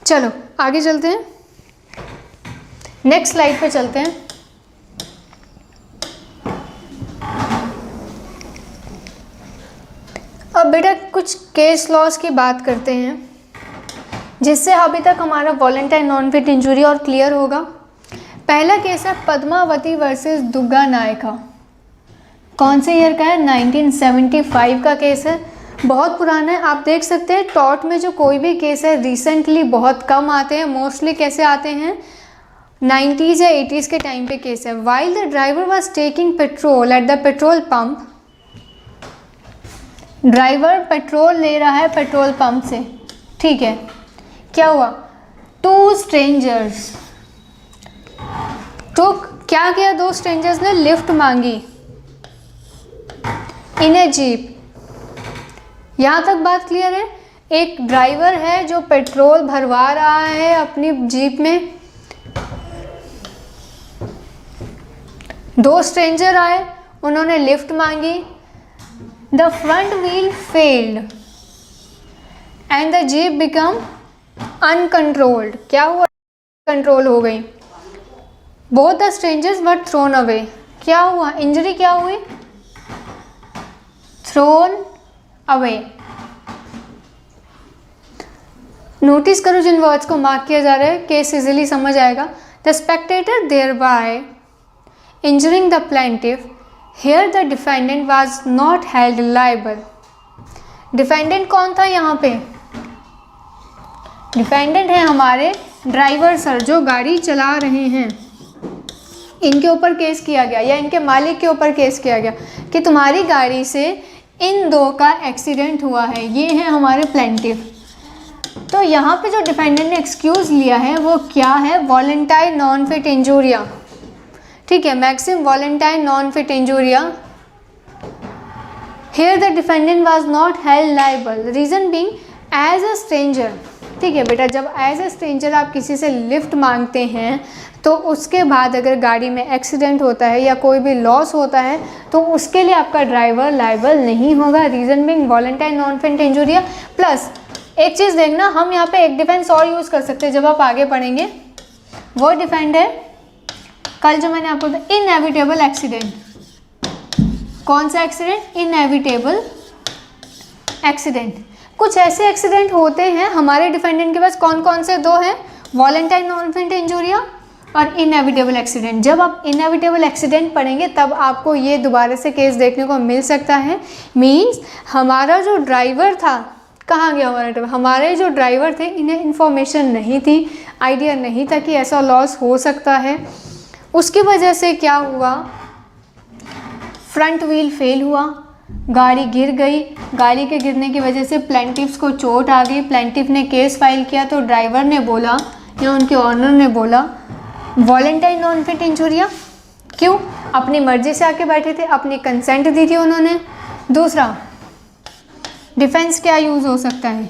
चलो आगे चलते हैं, नेक्स्ट स्लाइड पे चलते हैं। अब बेटा कुछ केस लॉस की बात करते हैं, जिससे अभी तक हमारा वॉलेंटाइन नॉन फिट इंजरी और क्लियर होगा। पहला केस है पद्मावती वर्सेस दुग्गा नायका। कौन से ईयर का है? 1975 का केस है, बहुत पुराना है। आप देख सकते हैं टॉट में जो कोई भी केस है रिसेंटली बहुत कम आते हैं, मोस्टली कैसे आते हैं 90s या 80s के टाइम पे केस है। While the driver was taking petrol at the petrol pump, driver petrol ले रहा है पेट्रोल पंप से, ठीक है। क्या हुआ? टू स्ट्रेंजर्स तो क्या किया, दो स्ट्रेंजर्स ने लिफ्ट मांगी इन ए जीप। यहाँ तक बात क्लियर है? एक ड्राइवर है जो पेट्रोल भरवा रहा है अपनी जीप में, दो स्ट्रेंजर आए, उन्होंने लिफ्ट मांगी। The front wheel failed and the jeep become uncontrolled. क्या हुआ? कंट्रोल हो गई। Both the strangers were thrown away. क्या हुआ? इंजरी क्या हुई? Thrown away. नोटिस करो जिन वर्ड्स को मार्क किया जा रहा है, केस इजीली समझ आएगा। The spectator there by injuring the plaintiff, here the defendant was not held liable. Defendant कौन था यहाँ पे? डिफेंडेंट है हमारे ड्राइवर सर जो गाड़ी चला रहे हैं, इनके ऊपर केस किया गया या इनके मालिक के ऊपर केस किया गया कि तुम्हारी गाड़ी से इन दो का एक्सीडेंट हुआ है। ये हैं हमारे प्लेंटिफ। तो यहाँ पे जो डिफेंडेंट ने एक्सक्यूज़ लिया है वो क्या है? वॉलेंटाइन नॉन फिट इंजूरिया, ठीक है, मैक्सिम वॉलेंटाइन नॉन फिट इंजूरिया। Here the defendant was not held liable, reason being as a stranger, ठीक है बेटा। जब एज अ स्ट्रेंजर आप किसी से लिफ्ट मांगते हैं तो उसके बाद अगर गाड़ी में एक्सीडेंट होता है या कोई भी लॉस होता है तो उसके लिए आपका ड्राइवर लायबल नहीं होगा, रीज़न बीइंग वॉलेंटाइन नॉन फिट इंजूरिया। प्लस एक चीज़ देखना, हम यहाँ पे एक डिफेंस और यूज़ कर सकते हैं जब आप आगे पढ़ेंगे। वो डिफेंड है कल जो मैंने आपको बताया, इनएविटेबल एक्सीडेंट। कौन सा एक्सीडेंट? Inevitable accident. कुछ ऐसे एक्सीडेंट होते हैं हमारे डिफेंडेंट के पास, कौन कौन से? दो हैं, वॉलेंटाइन नॉन फिट इंजूरिया और इनएविटेबल एक्सीडेंट। जब आप इनएविटेबल एक्सीडेंट पढ़ेंगे तब आपको ये दोबारा से केस देखने को मिल सकता है। मीन्स हमारा जो ड्राइवर था, कहाँ गया हमारा ड्राइवर? हमारे जो ड्राइवर थे इन्हें इन्फॉर्मेशन नहीं थी, आइडिया नहीं था कि ऐसा लॉस हो सकता है। उसकी वजह से क्या हुआ? फ्रंट व्हील फेल हुआ, गाड़ी गिर गई। गाड़ी के गिरने की वजह से प्लेंटिफ्स को चोट आ गई। प्लेंटिफ ने केस फाइल किया तो ड्राइवर ने बोला या उनके ऑनर ने बोला वॉलेंटाइन नॉन फिट इंजूरिया। क्यों? अपनी मर्जी से आके बैठे थे, अपनी कंसेंट दी थी उन्होंने। दूसरा डिफेंस क्या यूज़ हो सकता है?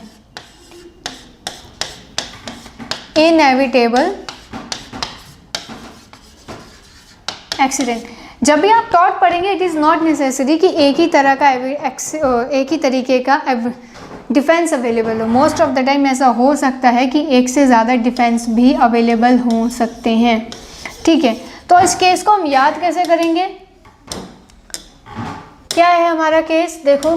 Inevitable accident. जब भी आप टॉट पढ़ेंगे इट इज़ नॉट नेसेसरी कि एक ही तरीके का डिफेंस अवेलेबल हो। मोस्ट ऑफ द टाइम ऐसा हो सकता है कि एक से ज़्यादा डिफेंस भी अवेलेबल हो सकते हैं, ठीक है। तो इस केस को हम याद कैसे करेंगे? क्या है हमारा केस? देखो,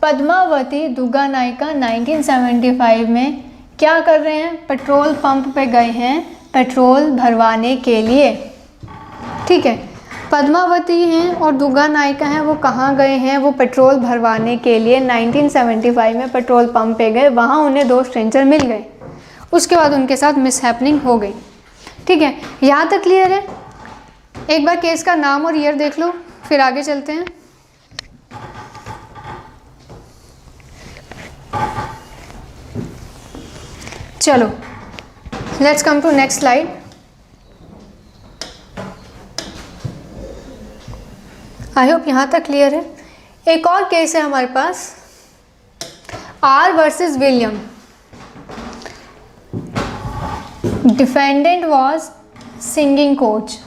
पद्मावती दुग्गा नायका 1975 में क्या कर रहे हैं? पेट्रोल पंप पे गए हैं पेट्रोल भरवाने के लिए, ठीक है। पद्मावती हैं और दुग्गा नायका हैं, वो कहाँ गए हैं? वो पेट्रोल भरवाने के लिए 1975 में पेट्रोल पंप पे गए। वहाँ उन्हें दो स्ट्रेंजर मिल गए, उसके बाद उनके साथ मिसहैपनिंग हो गई, ठीक है। यहाँ तक क्लियर है? एक बार केस का नाम और ईयर देख लो, फिर आगे चलते हैं। चलो let's come to next slide. I hope यहाँ तक क्लियर है। एक और केस है हमारे पास, R versus William. Defendant was singing coach.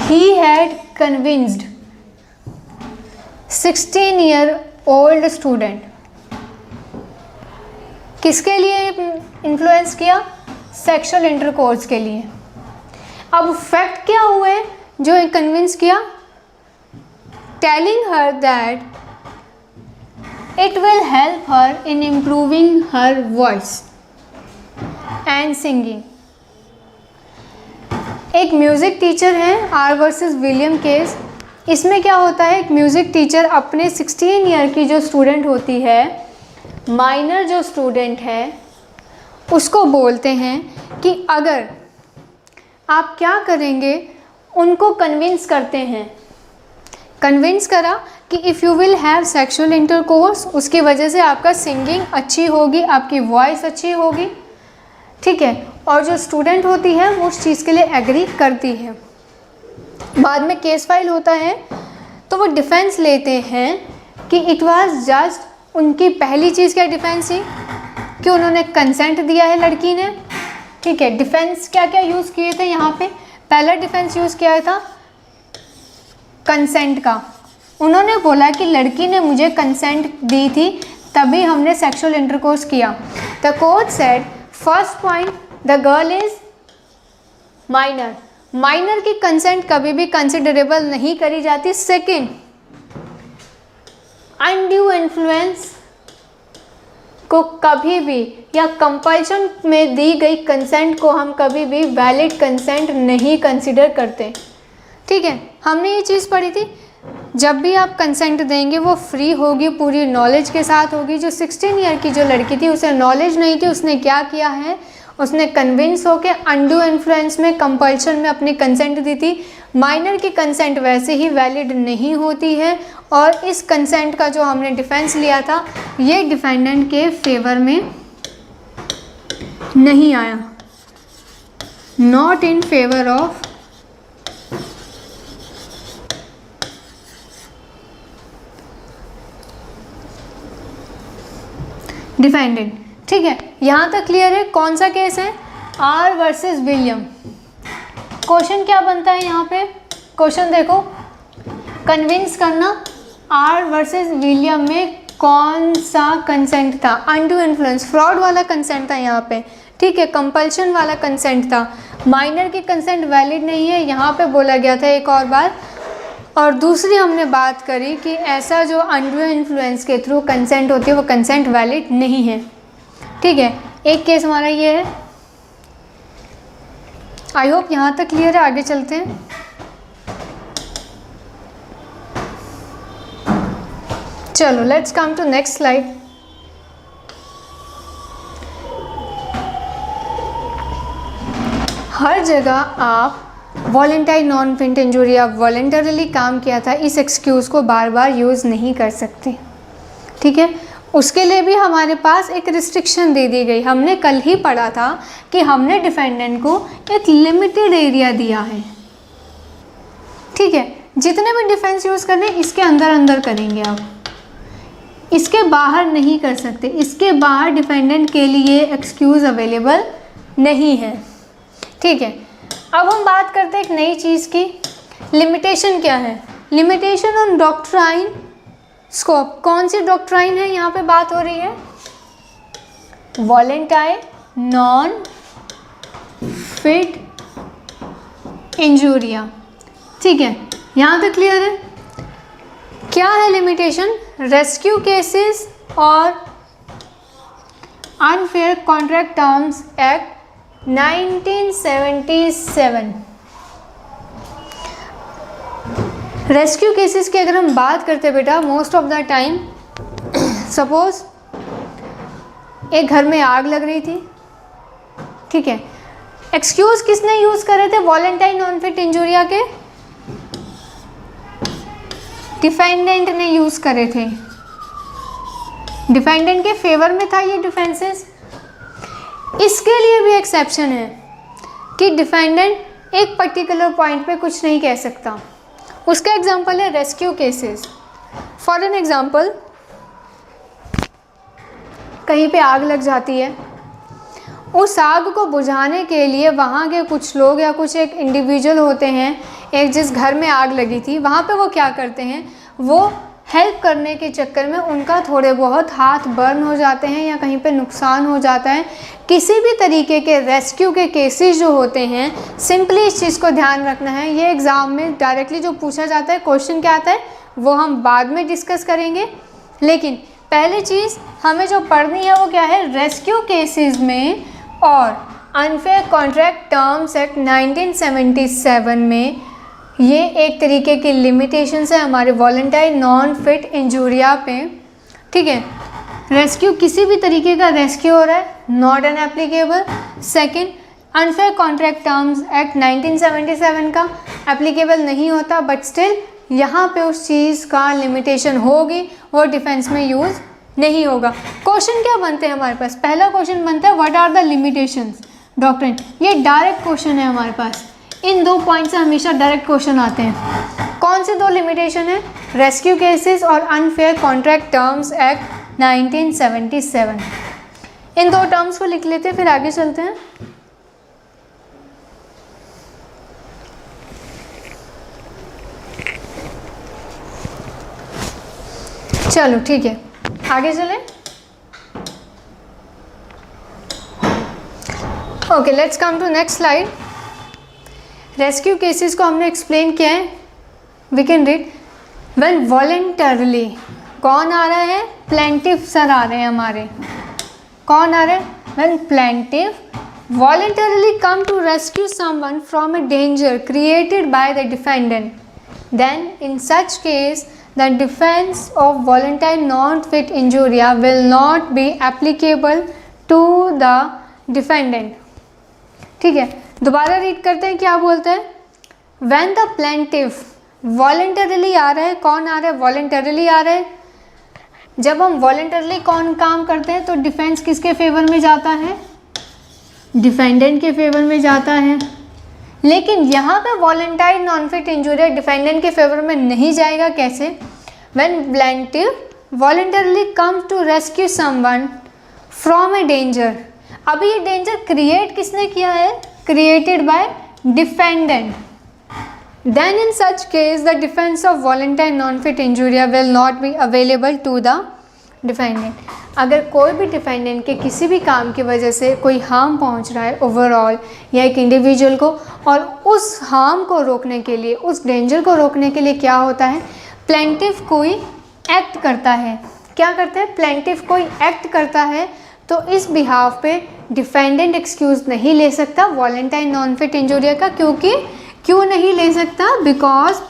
He had convinced 16-year-old student, किसके लिए इन्फ्लुएंस किया? सेक्सुअल इंटरकोर्स के लिए। अब फैक्ट क्या हुए जो कन्विंस किया? Telling her that it will help her in improving her voice and singing. एक म्यूज़िक टीचर है, आर वर्सेस विलियम केस। इसमें क्या होता है, एक म्यूज़िक टीचर अपने 16 ईयर की जो स्टूडेंट होती है, माइनर जो स्टूडेंट है, उसको बोलते हैं कि अगर आप क्या करेंगे, उनको कन्विंस करते हैं। कन्विंस करा कि if you will have sexual intercourse, उसकी वजह से आपका सिंगिंग अच्छी होगी, आपकी वॉइस अच्छी होगी, ठीक है। और जो स्टूडेंट होती है वो उस चीज़ के लिए एग्री करती है। बाद में केस फाइल होता है तो वो डिफेंस लेते हैं कि इट वाज जस्ट, उनकी पहली चीज़ क्या डिफेंस थी कि उन्होंने कंसेंट दिया है लड़की ने, ठीक है। डिफेंस क्या क्या यूज़ किए थे यहाँ पे? पहला डिफेंस यूज़ किया था कंसेंट का। उन्होंने बोला कि लड़की ने मुझे कंसेंट दी थी तभी हमने सेक्सुअल इंटरकोर्स किया। The court said first point, the girl is minor. Minor की कंसेंट कभी भी कंसिडरेबल नहीं करी जाती। सेकेंड, अनड्यू इन्फ्लुएंस को कभी भी, या कंपल्शन में दी गई कंसेंट को हम कभी भी वैलिड कंसेंट नहीं कंसिडर करते, ठीक है। हमने ये चीज़ पढ़ी थी, जब भी आप कंसेंट देंगे वो फ्री होगी, पूरी नॉलेज के साथ होगी। जो 16 ईयर की जो लड़की थी उसे नॉलेज नहीं थी, उसने क्या किया है, उसने कन्विंस होकर अनड्यू इन्फ्लुएंस में, कंपल्शन में अपनी कंसेंट दी थी। माइनर की कंसेंट वैसे ही वैलिड नहीं होती है और इस कंसेंट का जो हमने डिफेंस लिया था ये डिफेंडेंट के फेवर में नहीं आया, not in favour of defendant, ठीक है। यहाँ तक क्लियर है। कौन सा केस है? Are versus William. क्वेश्चन क्या बनता है यहाँ पे? क्वेश्चन देखो, कन्विंस करना आर वर्सेस विलियम में कौन सा कंसेंट था? अनड्यू इन्फ्लुएंस, फ्रॉड वाला कंसेंट था यहाँ पे, ठीक है। कंपल्शन वाला कंसेंट था। माइनर की कंसेंट वैलिड नहीं है, यहाँ पे बोला गया था एक और बार। और दूसरी हमने बात करी कि ऐसा जो अनड्यू इन्फ्लुएंस के थ्रू कंसेंट होती है वो कंसेंट वैलिड नहीं है, ठीक है। एक केस हमारा ये है। आई होप यहाँ तक क्लियर है। आगे चलते हैं। चलो let's come to next slide. हर जगह आप वॉलेंटारी नॉन फिट इंजरी, आप वॉलेंटरली काम किया था, इस एक्सक्यूज़ को बार बार यूज़ नहीं कर सकते, ठीक है। उसके लिए भी हमारे पास एक रिस्ट्रिक्शन दे दी गई। हमने कल ही पढ़ा था कि हमने डिफेंडेंट को एक लिमिटेड एरिया दिया है, ठीक है। जितने भी डिफेंस यूज़ करने इसके अंदर अंदर करेंगे आप, इसके बाहर नहीं कर सकते। इसके बाहर डिफेंडेंट के लिए एक्सक्यूज़ अवेलेबल नहीं है, ठीक है। अब हम बात करते हैं एक नई चीज़ की, लिमिटेशन क्या है? Limitation on doctrine scope. कौन सी डॉक्ट्राइन है यहाँ पे बात हो रही है? वॉलेंटारी नॉन फिट इंजूरिया, ठीक है। यहाँ तक क्लियर है? क्या है लिमिटेशन? रेस्क्यू केसेस और unfair contract terms act 1977। Rescue cases की अगर हम बात करते हैं बेटा, most of the time suppose एक घर में आग लग रही थी, ठीक है। एक्सक्यूज़ किसने यूज़ करे थे? वॉलेंटारी नॉन फिट इंजूरिया के डिफेंडेंट ने यूज़ करे थे। डिफेंडेंट के फेवर में था ये डिफेंसेस। इसके लिए भी एक्सेप्शन है कि डिफेंडेंट एक पर्टिकुलर पॉइंट पे कुछ नहीं कह सकता। उसका एग्जांपल है rescue cases. For an example, कहीं पे आग लग जाती है, उस आग को बुझाने के लिए वहाँ के कुछ लोग या कुछ एक इंडिविजुअल होते हैं, एक जिस घर में आग लगी थी वहाँ पे वो क्या करते हैं, वो हेल्प करने के चक्कर में उनका थोड़े बहुत हाथ बर्न हो जाते हैं या कहीं पे नुकसान हो जाता है। किसी भी तरीके के रेस्क्यू के केसेस जो होते हैं, सिंपली इस चीज़ को ध्यान रखना है। ये एग्ज़ाम में डायरेक्टली जो पूछा जाता है, क्वेश्चन क्या आता है वो हम बाद में डिस्कस करेंगे, लेकिन पहली चीज़ हमें जो पढ़नी है वो क्या है, रेस्क्यू केसेस में और अनफेयर कॉन्ट्रैक्ट टर्म्स एक्ट 1977 में ये एक तरीके की लिमिटेशंस है हमारे वॉलंटरी नॉन फिट इंजूरिया पे। ठीक है, रेस्क्यू किसी भी तरीके का रेस्क्यू हो रहा है, not an applicable. Second, unfair contract terms act 1977 का एप्लीकेबल नहीं होता, बट स्टिल यहाँ पे उस चीज़ का लिमिटेशन होगी, वो डिफेंस में यूज़ नहीं होगा। क्वेश्चन क्या बनते हैं हमारे पास, पहला क्वेश्चन बनता है what are the limitations doctrine. ये डायरेक्ट क्वेश्चन है हमारे पास, इन 2 पॉइंट से हमेशा डायरेक्ट क्वेश्चन आते हैं। कौन से 2 लिमिटेशन है, रेस्क्यू केसेस और अनफेयर कॉन्ट्रैक्ट टर्म्स एक्ट 1977। इन 2 टर्म्स को लिख लेते हैं, फिर आगे चलते हैं। चलो ठीक है, आगे चलें। Okay, let's come to next slide. Rescue cases को हमने एक्सप्लेन किया है। We can read when voluntarily, कौन आ रहा है, प्लेंटिफ सर आ रहे हैं हमारे। कौन आ रहे हैं, when plaintiff voluntarily come to rescue someone from a danger created by the defendant, then in such case the defense of voluntary non-fit injuria will not be applicable to the defendant। ठीक है, दोबारा read करते हैं, क्या बोलते हैं, when the plaintiff voluntarily आ रहा है, कौन आ रहा है, voluntarily आ रहा है। जब हम voluntarily कौन काम करते हैं तो डिफेंस किसके फेवर में जाता है, डिफेंडेंट के फेवर में जाता है। लेकिन यहाँ पे voluntary non fit injuria defendant के फेवर में नहीं जाएगा। कैसे, when plaintiff voluntarily comes to rescue someone from a danger. अभी ये डेंजर क्रिएट किसने किया है, created by defendant. Then in such case the defence of voluntary non fit injuria will not be available to the defendant. अगर कोई भी defendant के किसी भी काम की वजह से कोई हार्म पहुंच रहा है ओवरऑल या एक इंडिविजुअल को, और उस हार्म को रोकने के लिए, उस डेंजर को रोकने के लिए क्या होता है, प्लेंटिफ कोई एक्ट करता है। क्या करता है, प्लेंटिफ कोई एक्ट करता है, तो इस बिहाफ पे डिफेंडेंट एक्सक्यूज़ नहीं ले सकता वॉलंटरी नॉन फिट इंजूरिया का। क्यों नहीं ले सकता, बिकॉज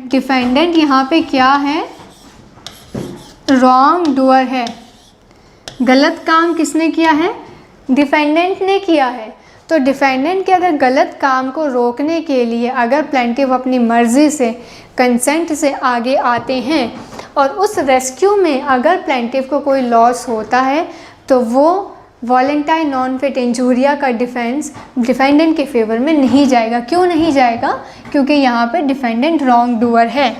डिफेंडेंट यहाँ पे क्या है, रॉन्ग डूअर है। गलत काम किसने किया है, डिफेंडेंट ने किया है। तो डिफेंडेंट के अगर गलत काम को रोकने के लिए अगर प्लेंटिफ अपनी मर्ज़ी से, कंसेंट से आगे आते हैं और उस रेस्क्यू में अगर प्लेंटिफ को कोई लॉस होता है, तो वो वॉलंटरी नॉन फिट इंजूरिया का डिफेंस डिफेंडेंट के फेवर में नहीं जाएगा। क्यों नहीं जाएगा, क्योंकि यहाँ पे डिफेंडेंट रॉन्ग डूअर है।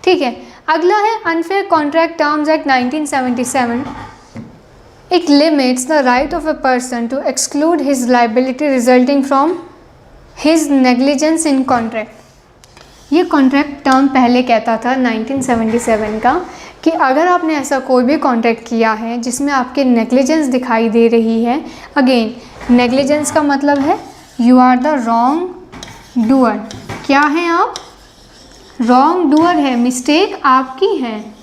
ठीक है, अगला है unfair contract terms act 1977। It limits the right of a person to exclude his liability resulting from his negligence in contract। ये कॉन्ट्रैक्ट टर्म पहले कहता था 1977 का कि अगर आपने ऐसा कोई भी कॉन्ट्रैक्ट किया है जिसमें आपके नेग्लिजेंस दिखाई दे रही है, अगेन नेग्लिजेंस का मतलब है you are the wrong doer. क्या है आप, रॉन्ग डूअर है, मिस्टेक आपकी है।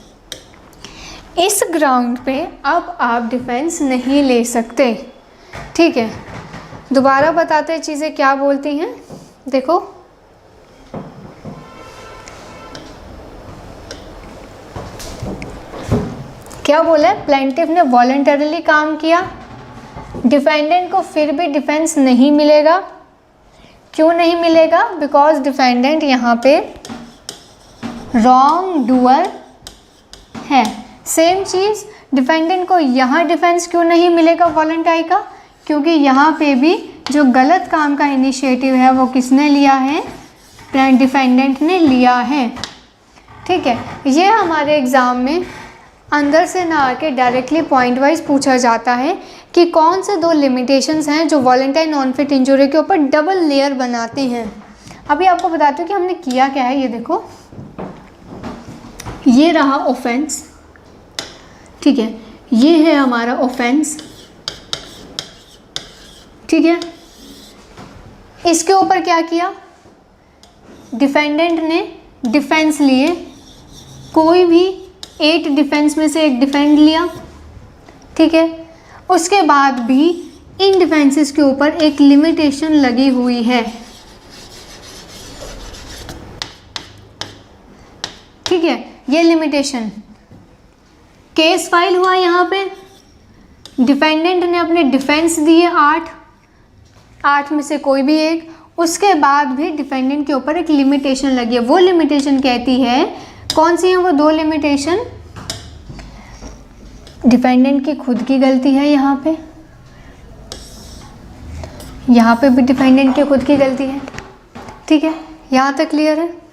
इस ग्राउंड पे अब आप डिफेंस नहीं ले सकते। ठीक है, दोबारा बताते हैं चीज़ें क्या बोलती हैं, देखो क्या बोला है, प्लेंटिफ ने वॉलंटरली काम किया, डिफेंडेंट को फिर भी डिफेंस नहीं मिलेगा। क्यों नहीं मिलेगा, बिकॉज डिफेंडेंट यहाँ पे रॉन्ग डूअर है। सेम चीज़ डिफेंडेंट को यहाँ डिफेंस क्यों नहीं मिलेगा वॉलंटरी का, क्योंकि यहाँ पे भी जो गलत काम का इनिशिएटिव है वो किसने लिया है, डिफेंडेंट ने लिया है। ठीक है, ये हमारे एग्ज़ाम में अंदर से ना आके डायरेक्टली पॉइंट वाइज पूछा जाता है कि कौन से 2 लिमिटेशंस हैं जो वॉलंटरी नॉन फिट इंजरी के ऊपर डबल लेयर बनाते हैं। अभी आपको बताती हूँ कि हमने किया क्या है। ये देखो, ये रहा ऑफेंस, ठीक है, ये है हमारा ऑफेंस, ठीक है। इसके ऊपर क्या किया, डिफेंडेंट ने डिफेंस लिए, कोई भी 8 डिफेंस में से एक डिफेंड लिया, ठीक है। उसके बाद भी इन डिफेंसेस के ऊपर एक लिमिटेशन लगी हुई है, ठीक है। ये लिमिटेशन, केस फाइल हुआ यहाँ पे, डिफेंडेंट ने अपने डिफेंस दिए 8 में से कोई भी एक, उसके बाद भी डिफेंडेंट के ऊपर एक लिमिटेशन लगी है। वो लिमिटेशन कहती है, कौन सी है वो 2 लिमिटेशन, डिफेंडेंट की खुद की गलती है, यहाँ पे भी डिफेंडेंट की खुद की गलती है, ठीक है। यहाँ तक क्लियर है।